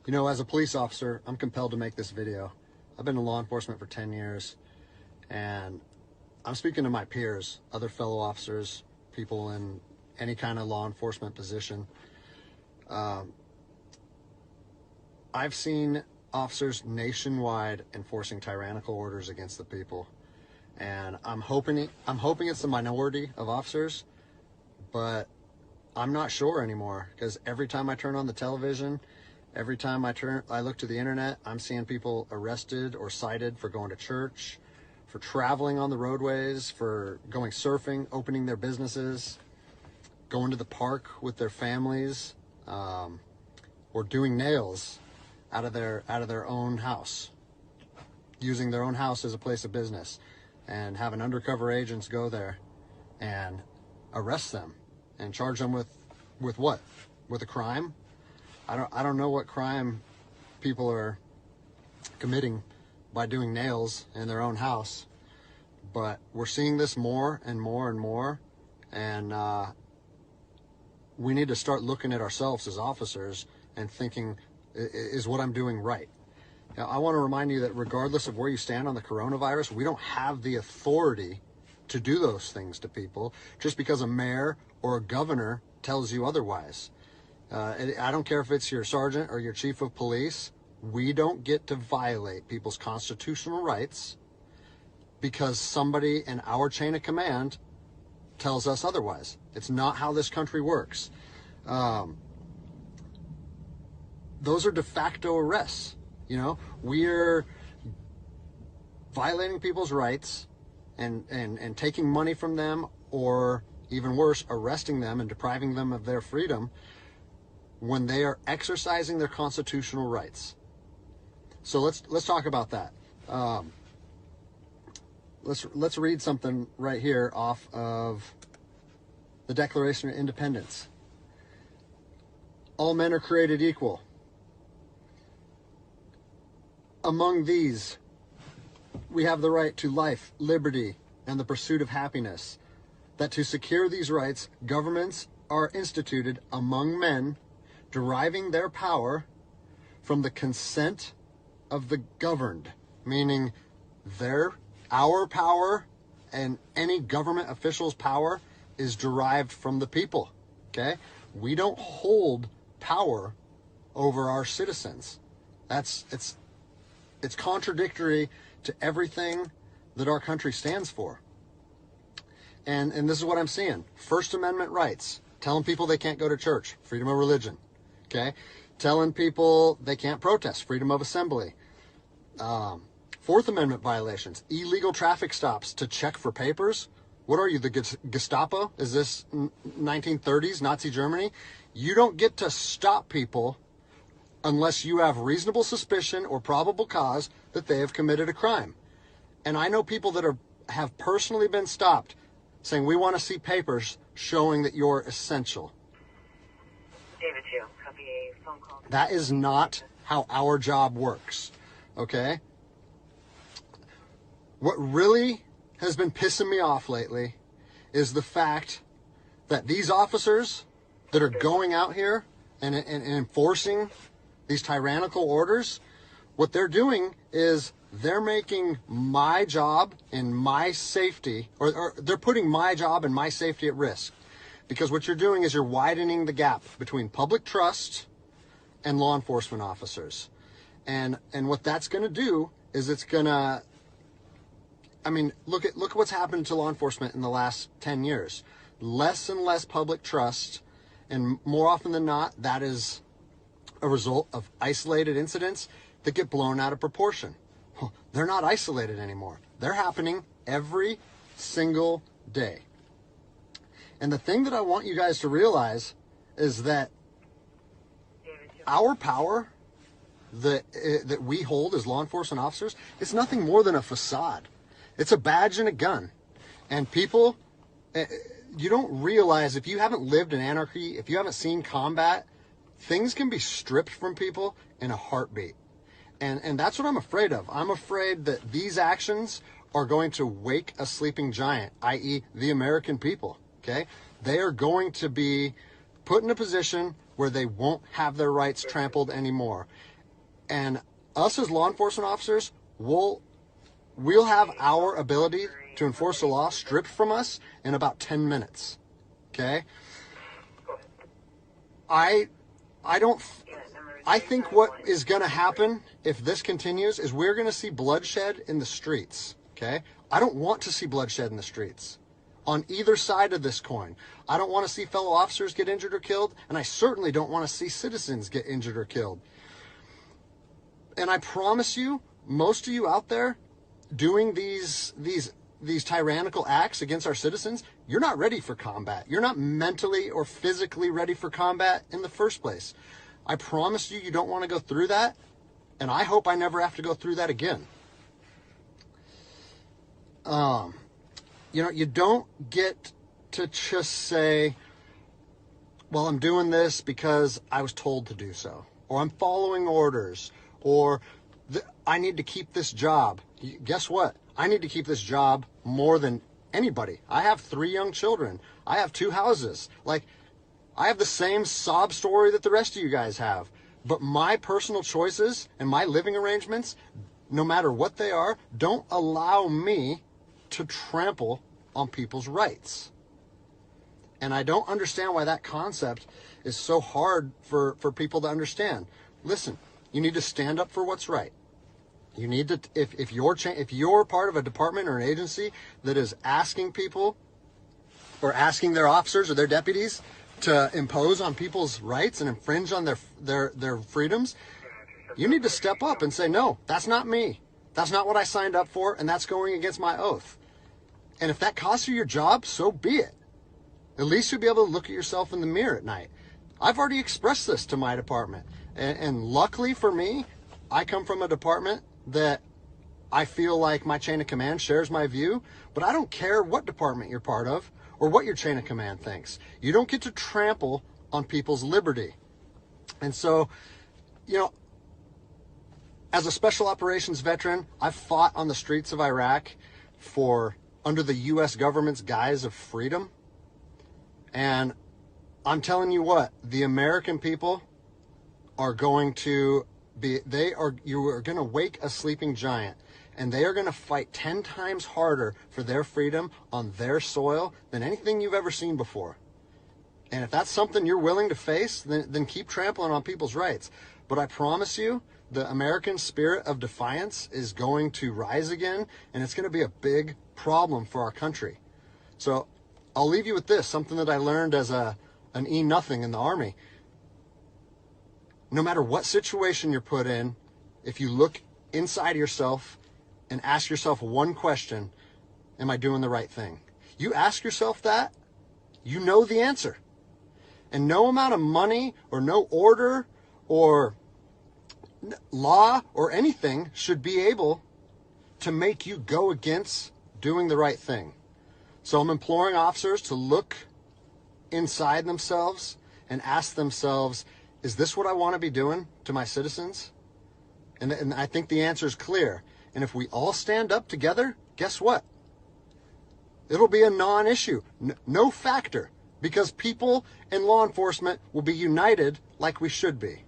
You know, as a police officer, I'm compelled to make this video. I've been in law enforcement for 10 years, and I'm speaking to my peers, other fellow officers, people in any kind of law enforcement position. I've seen officers nationwide enforcing tyrannical orders against the people, and I'm hoping it's the minority of officers, but I'm not sure anymore, because every time I turn on the television, every time I look to the internet, I'm seeing people arrested or cited for going to church, for traveling on the roadways, for going surfing, opening their businesses, going to the park with their families, or doing nails out of their own house, using their own house as a place of business, and having undercover agents go there and arrest them and charge them with what? With a crime? I don't know what crime people are committing by doing nails in their own house, but we're seeing this more and more and more, and we need to start looking at ourselves as officers and thinking, is what I'm doing right? Now, I want to remind you that regardless of where you stand on the coronavirus, we don't have the authority to do those things to people just because a mayor or a governor tells you otherwise. I don't care if it's your sergeant or your chief of police. We don't get to violate people's constitutional rights because somebody in our chain of command tells us otherwise. It's not how this country works. Those are de facto arrests. You know, we're violating people's rights and taking money from them, or even worse, arresting them and depriving them of their freedom when they are exercising their constitutional rights. So let's talk about that. Let's read something right here off of the Declaration of Independence. All men are created equal. Among these, we have the right to life, liberty, and the pursuit of happiness. That to secure these rights, governments are instituted among men, deriving their power from the consent of the governed, meaning our power and any government official's power is derived from the people. Okay? We don't hold power over our citizens. It's contradictory to everything that our country stands for. And this is what I'm seeing. First Amendment rights, telling people they can't go to church, freedom of religion. Okay? Telling people they can't protest, freedom of assembly. Fourth Amendment violations, illegal traffic stops to check for papers. What are you, the Gestapo? Is this 1930s Nazi Germany? You don't get to stop people unless you have reasonable suspicion or probable cause that they have committed a crime. And I know people that have personally been stopped saying, we want to see papers showing that you're essential. David 2, copy a phone call. That is not how our job works, okay? What really has been pissing me off lately is the fact that these officers that are going out here and enforcing these tyrannical orders, what they're doing is they're making my job and my safety, or they're putting my job and my safety at risk. Because what you're doing is you're widening the gap between public trust and law enforcement officers. And what that's going to do is it's going to, I mean, look at what's happened to law enforcement in the last 10 years. Less and less public trust, and more often than not, that is a result of isolated incidents that get blown out of proportion. They're not isolated anymore. They're happening every single day. And the thing that I want you guys to realize is that our power that we hold as law enforcement officers, it's nothing more than a facade. It's a badge and a gun. And people, you don't realize, if you haven't lived in anarchy, if you haven't seen combat, things can be stripped from people in a heartbeat. And that's what I'm afraid of. I'm afraid that these actions are going to wake a sleeping giant, i.e. the American people, okay? They are going to be put in a position where they won't have their rights trampled anymore. And us as law enforcement officers, we'll have our ability to enforce the law stripped from us in about 10 minutes. Okay? I think what is going to happen if this continues is we're going to see bloodshed in the streets. Okay? I don't want to see bloodshed in the streets on either side of this coin. I don't want to see fellow officers get injured or killed, and I certainly don't want to see citizens get injured or killed. And I promise you, most of you out there doing these tyrannical acts against our citizens, you're not ready for combat. You're not mentally or physically ready for combat in the first place. I promise you, you don't want to go through that, and I hope I never have to go through that again. You don't get to just say, well, I'm doing this because I was told to do so, or I'm following orders, or I need to keep this job. Guess what? I need to keep this job more than anybody. I have 3 young children. I have 2 houses. Like, I have the same sob story that the rest of you guys have. But my personal choices and my living arrangements, no matter what they are, don't allow me to trample on people's rights. And I don't understand why that concept is so hard for people to understand. Listen, you need to stand up for what's right. You need to, if you're part of a department or an agency that is asking people or asking their officers or their deputies to impose on people's rights and infringe on their freedoms, you need to step up and say, no, that's not me. That's not what I signed up for, and that's going against my oath. And if that costs you your job, so be it. At least you'll be able to look at yourself in the mirror at night. I've already expressed this to my department. And luckily for me, I come from a department that I feel like my chain of command shares my view, but I don't care what department you're part of or what your chain of command thinks. You don't get to trample on people's liberty. And so, as a special operations veteran, I've fought on the streets of Iraq under the U.S. government's guise of freedom. And I'm telling you what, the American people are going to you are going to wake a sleeping giant, and they are going to fight 10 times harder for their freedom on their soil than anything you've ever seen before. And if that's something you're willing to face, then keep trampling on people's rights. But I promise you, the American spirit of defiance is going to rise again, and it's going to be a big problem for our country. So I'll leave you with this, something that I learned as an E-nothing in the Army. No matter what situation you're put in, if you look inside yourself and ask yourself one question, am I doing the right thing? You ask yourself that, you know the answer. And no amount of money or no order or law or anything should be able to make you go against doing the right thing. So I'm imploring officers to look inside themselves and ask themselves, is this what I want to be doing to my citizens? And I think the answer is clear. And if we all stand up together, guess what? It'll be a non-issue, no factor, because people and law enforcement will be united like we should be.